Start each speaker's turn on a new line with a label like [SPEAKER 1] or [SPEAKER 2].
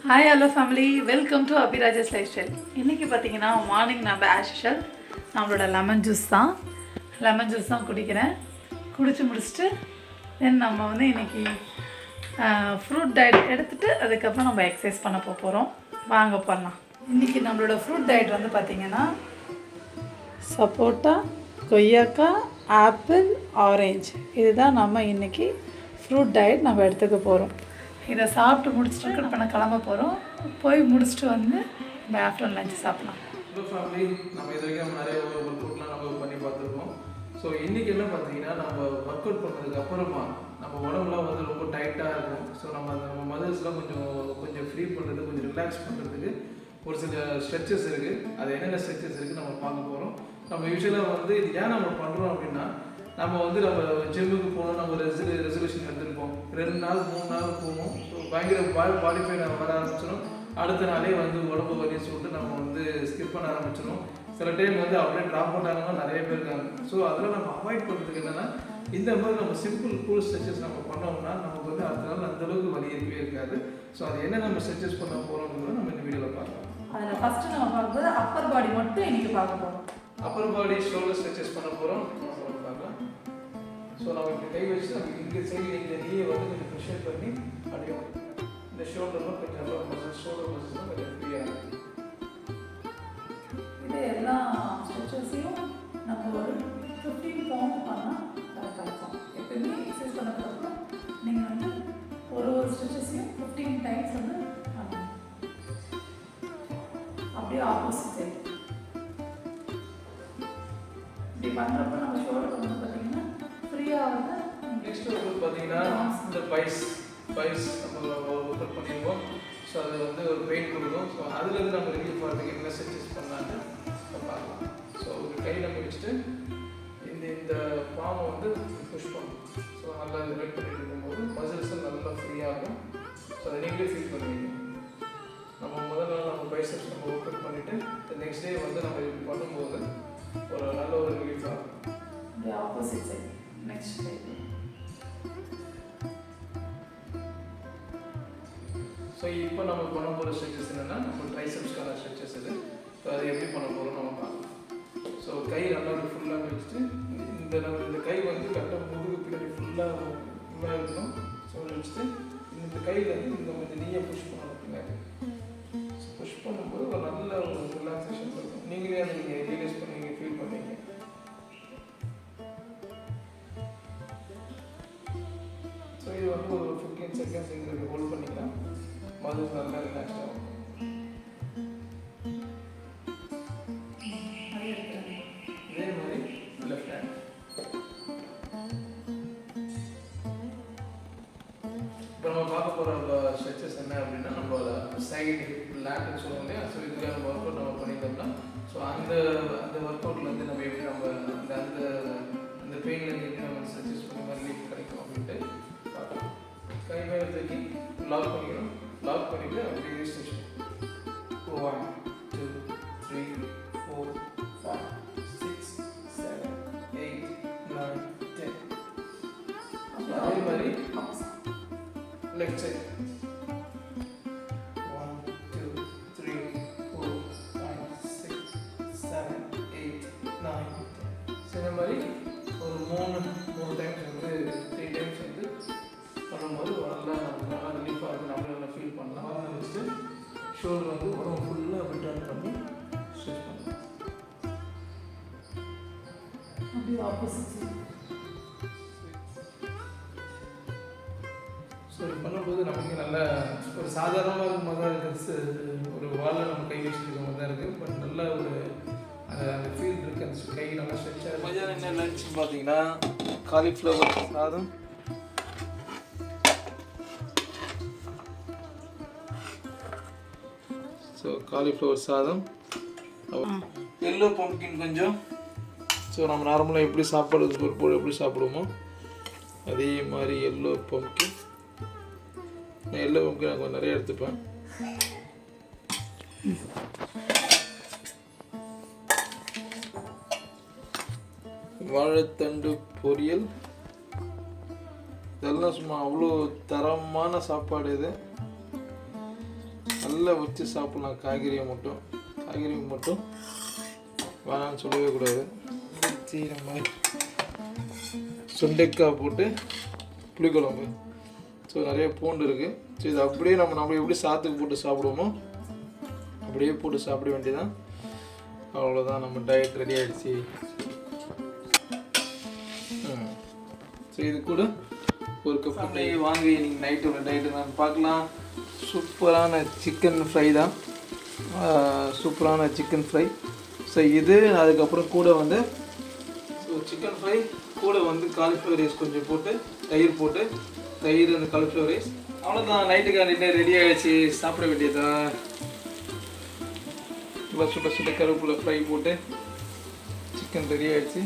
[SPEAKER 1] Hi hello family, welcome to அபிராஜஸ் lifestyle. இன்றைக்கி பார்த்தீங்கன்னா மார்னிங் நம்ம ஆஷுவல் நம்மளோட லெமன் ஜூஸ் தான் குடிக்கிறேன். குடிச்சு முடிச்சுட்டு தென் நம்ம வந்து இன்றைக்கி ஃப்ரூட் டயட் எடுத்துகிட்டு அதுக்கப்புறம் நம்ம எக்ஸசைஸ் பண்ண போகிறோம். வாங்க பண்ணலாம். இன்றைக்கி நம்மளோட ஃப்ரூட் டயட் வந்து பார்த்திங்கன்னா சப்போட்டா, கொய்யாக்காய், ஆப்பிள், ஆரஞ்சு இதுதான் நம்ம இன்றைக்கி ஃப்ரூட் டயட் நம்ம எடுத்துக்க போகிறோம். இதை சாப்பிட்டு முடிச்சுட்டு பண்ண கிளம்ப போகிறோம். போய் முடிச்சுட்டு வந்து நம்ம ஆஃப்டர்நூன் லஞ்சு சாப்பிட்லாம்.
[SPEAKER 2] ஹலோ ஃபேமிலி, நம்ம இது வரைக்கும் நிறைய ஒர்க் அவுட்லாம் நம்ம பண்ணி பார்த்துருக்கோம். ஸோ இன்றைக்கி என்ன பார்த்தீங்கன்னா, நம்ம ஒர்க் அவுட் பண்ணதுக்கு அப்புறமா நம்ம உடம்புலாம் வந்து ரொம்ப டைட்டாக இருக்கும். ஸோ நம்ம மதர்ஸ்லாம் கொஞ்சம் ஃப்ரீ பண்ணுறது, கொஞ்சம் ரிலாக்ஸ் பண்ணுறதுக்கு ஒரு சில ஸ்ட்ரெச்சஸ் இருக்குது. அது என்னென்ன ஸ்ட்ரெச்சஸ் இருக்குது நம்ம பார்க்க போகிறோம். நம்ம யூஸ்வலாக வந்து இது ஏன் நம்ம பண்ணுறோம் அப்படின்னா, நம்ம ஜிம்முக்கு போகணும், நம்ம ரெசல்யூஷன் எடுத்துருப்போம். 2 நாள் 3 நாள் போவோம். ஸோ பயங்கர பாடி பெயின் வர ஆரம்பிச்சிடும். அடுத்த நாளே உடம்பு வலி சொல்லிட்டு நம்ம ஸ்கிப் பண்ண ஆரம்பிச்சிடும். சில டைம் அப்படியே ட்ராப் பண்ணாங்கன்னா நிறைய பேர் இருக்காங்க. ஸோ அதெல்லாம் நம்ம அவாய்ட் பண்ணுறதுக்கு என்னென்னா, இந்த மாதிரி நம்ம சிம்பிள் கூல் ஸ்ட்ரெச்சஸ் நம்ம பண்ணோம்னா நமக்கு அடுத்த நாள் அந்தளவுக்கு வலி இருக்கவே இருக்காது. ஸோ அது என்ன நம்ம ஸ்ட்ரெச்சஸ் பண்ண போகிறோம்ன்றத நம்ம இந்த வீடியோவில் பார்க்கலாம்.
[SPEAKER 1] அதில் ஃபஸ்ட்டு நம்ம பார்க்குறது அப்பர் பாடி மட்டும் இன்றைக்கி பார்க்க போகிறோம். அப்பர்
[SPEAKER 2] பாடி ஷோல்டர் ஸ்ட்ரெச்சஸ் பண்ண போகிறோம். ஸோ நம்ம இப்படி கை வச்சு நம்ம இங்கே சைடு இந்த நீயை கொஞ்சம் ப்ரெஷர் பண்ணி அப்படியே இந்த ஷோல்டர்லாம் கொஞ்சம் நல்லா மசில் ஷோல்டர் மசில்ஸ்லாம் கொஞ்சம் ஃப்ரீயாக இருக்கும்.
[SPEAKER 1] இது எல்லா ஸ்ட்ரெச்சஸையும் நம்ம ஒரு 15 கவுண்ட் பண்ணால் கரெக்டாக இருக்கும். எப்பயுமே எக்ஸசைஸ் பண்ணதுக்கப்புறம் நீங்கள் ஒரு ஸ்ட்ரெச்சஸையும் 15 டைம்ஸ் பண்ணணும். அப்படியே ஆப்போசிட் சைடு இப்படி பண்ணுறப்ப நம்ம ஷோல்டர் பார்த்தீங்கன்னா ஃப்ரீயாக
[SPEAKER 2] நெக்ஸ்ட் பார்த்தீங்கன்னா இந்த பைஸ் நம்ம ஒர்க் அவுட் பண்ணிடுவோம். ஸோ அது ஒரு பெயின் கொடுக்கும். ஸோ அதுலேருந்து நம்ம ரிலீஃப் ஆகிறதுக்கு என்ன ஸ்ட்ரெச்சஸ் பண்ணலான்னு பார்க்கலாம். ஸோ ஒரு கை நம்ம வச்சுட்டு இந்த பாம்பை புஷ் பண்ணணும். ஸோ நல்லா வெயிட் பண்ணிட்டு இருக்கும்போது மசில்ஸ் நல்லா ஃப்ரீயாகும். ஸோ அதை நீங்களே ஃபீல் பண்ணுவீங்க. நம்ம முதல் நாள் நம்ம பைசப்ஸ் நம்ம ஒர்க் அவுட் பண்ணிவிட்டு நெக்ஸ்ட் டே நம்ம இப்படி பண்ணும்போது ஒரு நல்ல ஒரு ரிலீஃப் ஆகும்.
[SPEAKER 1] Opposite side next side.
[SPEAKER 2] So இப்போ நம்ம பண்ண போகிற ஸ்ட்ரெச்சஸ் என்னென்னா, நம்ம ட்ரைசெப்ஸ்க்கான ஸ்ட்ரெச்சஸ் இது. ஸோ அதை எப்படி பண்ண போகிறோம் நம்ம பார்க்கலாம். ஸோ கை நல்லா ஃபுல்லாக வச்சுட்டு இந்த கை கரெக்டாக முதுகு பின்னாடி ஃபுல்லாக இருக்கணும். ஸோ வச்சுட்டு இந்த கையில் இந்த நீயை புஷ் பண்ணணும் பின்னாடி. புஷ் பண்ணும்போது ஒரு நல்ல ஒரு ரிலாக்ஸேஷன் இருக்கும். நீங்களே அதை ரியலைஸ் பண்ணி ஃபீல் பண்ணுவீங்க. ஸோ இது ஒரு 15 செகண்ட்ஸ் எங்களுக்கு ஹோல்ட் பண்ணிக்கலாம். மதுஸ் நல்லா ரிலாக்ஸ் ஆகும். இதே மாதிரி லெஃப்ட் ஹேண்ட். இப்போ நம்ம பார்க்க போகிற ஸ்ட்ரெச்சஸ் என்ன அப்படின்னா, நம்ம சைடு லேட்னு சொல்லுவோம் இல்லையா. ஸோ இதுக்காக நம்ம ஒர்க் அவுட் நம்ம பண்ணிட்டோம்னா, ஸோ அந்த ஒர்க் அவுட்லேருந்து நம்ம எப்படி அந்த பெயின்லேருந்து எப்படி நம்ம ஸ்ட்ரெச்சஸ் பண்ணி மாதிரி ரிலீஃப் கிடைக்கும் அப்படின்ட்டு பார்க்கலாம். கை மேலே தூக்கி லாக் பண்ணிக்கணும். லாக் பண்ணிவிட்டு அப்படியே ஸ்ட்ரெச் 1 2 3 4 5 6 7 8 9 10. அதே மாதிரி லெஃப்ட் சைடு 1 2 3 4 5 6 7 8 9 10. இந்த மாதிரி ஒரு 3 டைம்ஸ் 3 டைம்ஸ் பண்ணும்போது நல்லா ரிலீஃபாக இருக்குது. நம்மளால ஃபீல் பண்ணலாம். வச்சுட்டு ஷோல்டர் உடம்பு ஃபுல்லாக அப்படி டர்ன் பண்ணி ஸ்ட்ரெச் பண்ணலாம்.
[SPEAKER 1] அப்படியே ஆப்போசிட் சைடு.
[SPEAKER 2] ஸோ இது பண்ணும்போது நமக்கு நல்ல ஒரு சாதாரணமாக இருக்கும் மாதிரி தான் இருக்குது. ஒரு வாலில் நம்ம கை வச்சுருக்க மாதிரி தான் இருக்குது. பட் நல்ல ஒரு அந்த ஃபீல் இருக்குது. அந்த கை நல்லா ஸ்ட்ரெச் ஆகும். மதியானம் என்ன லஞ்ச் பார்த்தீங்கன்னா, காலிஃப்ளவர் சாதம், ஸோ காலிஃப்ளவர் சாதம், எல்லோ பம்ப்கின் கொஞ்சம். ஸோ நம்ம நார்மலாக எப்படி சாப்பாடு எப்படி சாப்பிடுவோமோ அதே மாதிரி எல்லோ பம்ப்கின் நான் கொஞ்சம் நிறைய எடுத்துப்பேன். வாழைத்தண்டு பொரியல். இதெல்லாம் சும்மா அவ்வளோ தரமான சாப்பாடு இது. நல்லா வச்சு சாப்பிட்லாம். காய்கறியை மட்டும் வேணான்னு சொல்லவே கூடாது. வச்சு நம்ம சுண்டைக்காய் போட்டு புளிக்குழம்பு. ஸோ நிறைய பூண்டு இருக்குது. ஸோ இது அப்படியே நம்ம எப்படி சாத்துக்கு போட்டு சாப்பிடுவோமோ அப்படியே போட்டு சாப்பிட வேண்டியதான். அவ்வளோதான், நம்ம டயட் ரெடி ஆகிடுச்சு. ஸோ இது கூட ஒரு கப் நெய் வாங்கி நீங்கள் நைட்டோட டயட்டு நான் பார்க்கலாம். சூப்பரான சிக்கன் ஃப்ரை தான், சூப்பரான சிக்கன் ஃப்ரை. ஸோ இது அதுக்கப்புறம் கூட வந்து சிக்கன் ஃப்ரை கூட வந்து காலிஃப்ளவர் ரைஸ் கொஞ்சம் போட்டு தயிர் அந்த காலிஃப்ளவர் ரைஸ். அவ்வளோதான், நைட்டுக்கு ரெடி ஆகிடுச்சு, சாப்பிட வேண்டியதான். சுட கருவேப்பிலை ஃப்ரை போட்டு சிக்கன் ரெடி ஆகிடுச்சு.